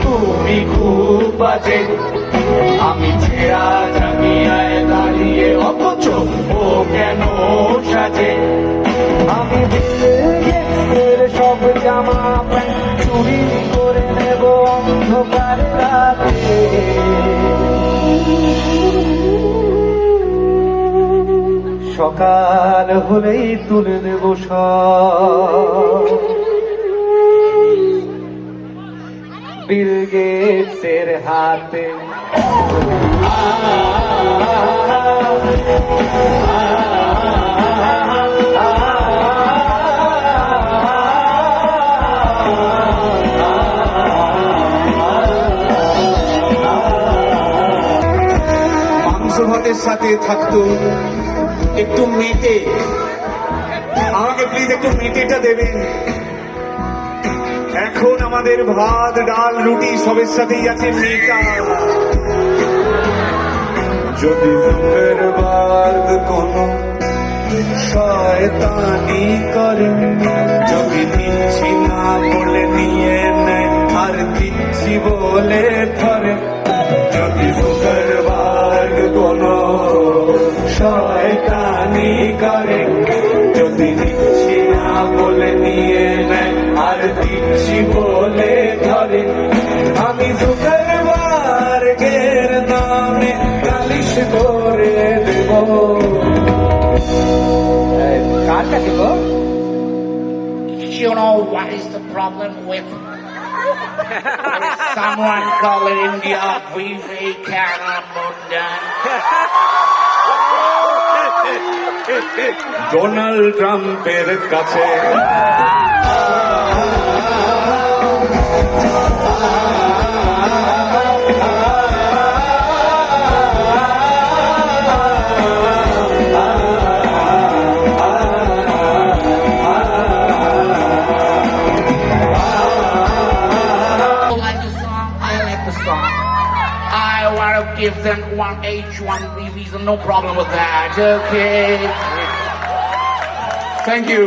তুমি খুব বাজে। আমি ছেঁড়া জাঙ্গিয়ায় দাঁড়িয়ে অথচ ও কেন সাজে। আমি বিলের সব জামা প্যান্ট চুরি করে নেব অন্ধকার রাতে। সকাল হলেই তুলে দেব সব বিল গেটসের হাতে। মাংস ভাতের সাথে থাকতো একটু মেটে, আমাকে প্লিজ একটু মেটেটা দেবেন। এখন আমাদের ভাত ডাল রুটি সবের সাথেই আছে মেটা। যদি সুখের বাদ কোনো শয়তানি করে, যদি দিচ্ছি না বলে নিয়ে নেয় আর দিচ্ছি বলে ধরে, যদি সুখের বাদ কোনো শয়তানি করে, যদি দিচ্ছি না বলে নিয়ে নেয় আর দিচ্ছি বলে ধরে, আমি সুখের বার্গের নামে নালিশ করে দেব। কার কাছে গো? You know what is the problem with someone calling India Vivekana Mundan? Donald ট্রাম্পের কাছে I like the song. I want to give them one H, one B visa, no problem with that, okay? Thank you.